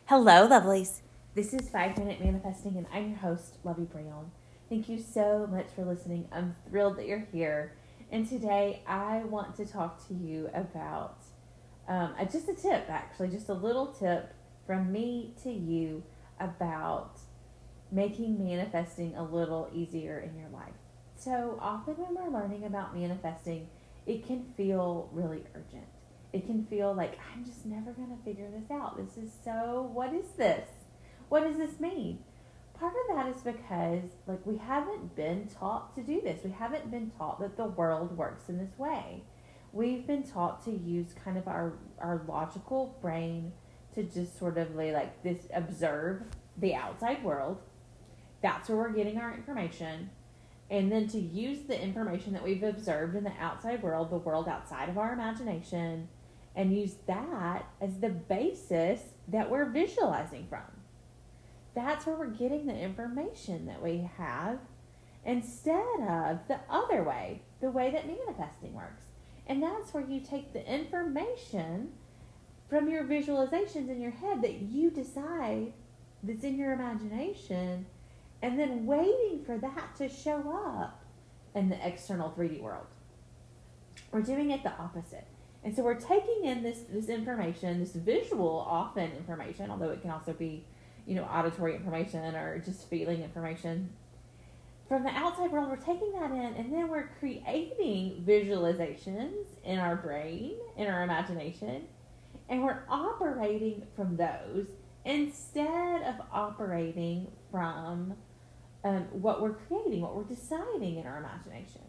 Hello, lovelies. This is 5 Minute Manifesting, and I'm your host, Lovey Brown. Thank you so much for listening. I'm thrilled that you're here. And today I want to talk to you about just a tip, actually, just a little tip from me to you about making manifesting a little easier in your life. So often when we're learning about manifesting, it can feel really urgent. It can feel like, I'm just never going to figure this out. What is this? What does this mean? Part of that is because, we haven't been taught to do this. We haven't been taught that the world works in this way. We've been taught to use kind of our logical brain to just sort of observe the outside world. That's where we're getting our information. And then to use the information that we've observed in the outside world, the world outside of our imagination, and use that as the basis that we're visualizing from. That's where we're getting the information that we have instead of the other way, the way that manifesting works. And that's where you take the information from your visualizations in your head that you decide that's in your imagination, and then waiting for that to show up in the external 3D world. We're doing it the opposite. And so we're taking in this information, this visual often information, although it can also be, auditory information or just feeling information. From the outside world, we're taking that in, and then we're creating visualizations in our brain, in our imagination, and we're operating from those instead of operating from what we're creating, what we're deciding in our imagination.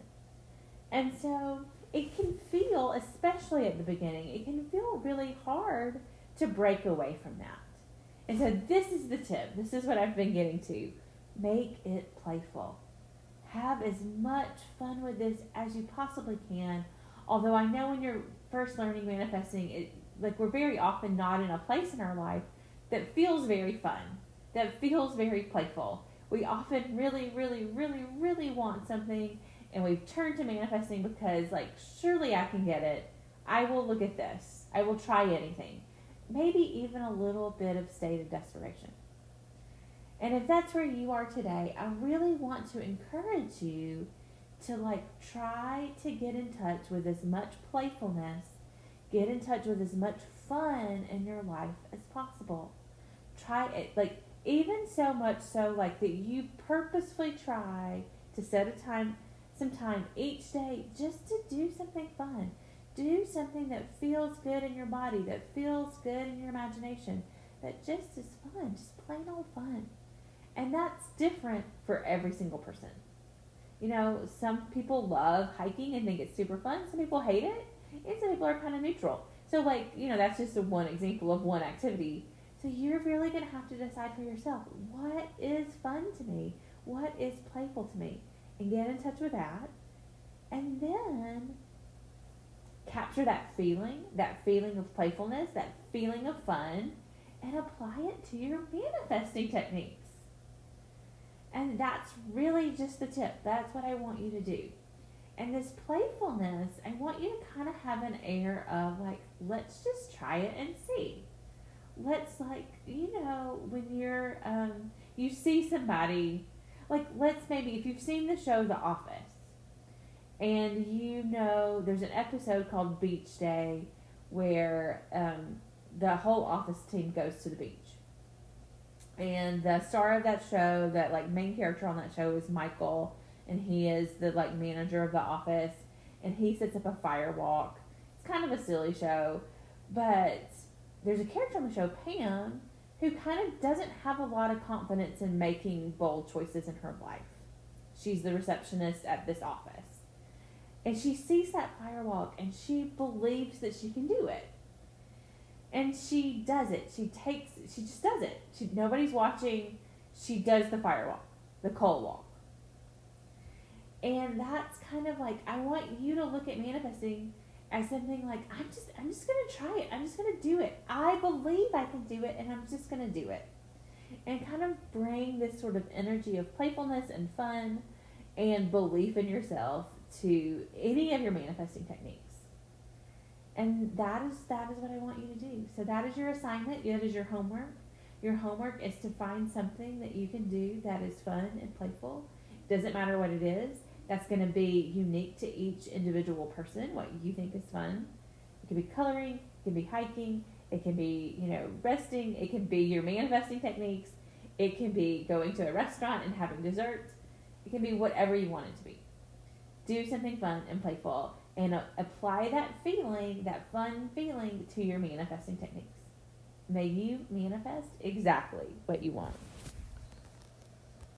And so it can feel, especially at the beginning, it can feel really hard to break away from that. And so this is the tip. This is what I've been getting to. Make it playful. Have as much fun with this as you possibly can. Although I know when you're first learning manifesting, we're very often not in a place in our life that feels very fun, that feels very playful. We often really, really, really, really want something, and we've turned to manifesting because, surely I can get it. I will look at this. I will try anything. Maybe even a little bit of state of desperation. And if that's where you are today, I really want to encourage you to, try to get in touch with as much playfulness, get in touch with as much fun in your life as possible. Try it, even so much so, that you purposefully try to set some time each day just to do something fun. Do something that feels good in your body, that feels good in your imagination, that just is fun, just plain old fun. And that's different for every single person. Some people love hiking and think it's super fun. Some people hate it, and some people are kind of neutral. So, that's just one example of one activity. So you're really going to have to decide for yourself, what is fun to me? What is playful to me? And get in touch with that. And then capture that feeling of playfulness, that feeling of fun, and apply it to your manifesting techniques. And that's really just the tip. That's what I want you to do. And this playfulness, I want you to kind of have an air of let's just try it and see. Let's when you're, you see somebody, let's maybe, if you've seen the show The Office, and there's an episode called Beach Day where the whole office team goes to the beach. And the star of that show, that main character on that show is Michael, and he is the manager of the office, and he sets up a fire walk. It's kind of a silly show, but there's a character on the show, Pam, who kind of doesn't have a lot of confidence in making bold choices in her life. She's the receptionist at this office. And she sees that firewalk, and she believes that she can do it. And she does it. She just does it. Nobody's watching. She does the firewalk, the coal walk. And that's kind of I want you to look at manifesting as something I'm just going to try it. I'm just going to do it. I believe I can do it, and I'm just going to do it. And kind of bring this sort of energy of playfulness and fun and belief in yourself to any of your manifesting techniques. And that is what I want you to do. So that is your assignment. That is your homework. Your homework is to find something that you can do that is fun and playful. Doesn't matter what it is. That's going to be unique to each individual person, what you think is fun. It can be coloring, it can be hiking, it can be, resting, it can be your manifesting techniques, it can be going to a restaurant and having dessert. It can be whatever you want it to be. Do something fun and playful and apply that feeling, that fun feeling, to your manifesting techniques. May you manifest exactly what you want.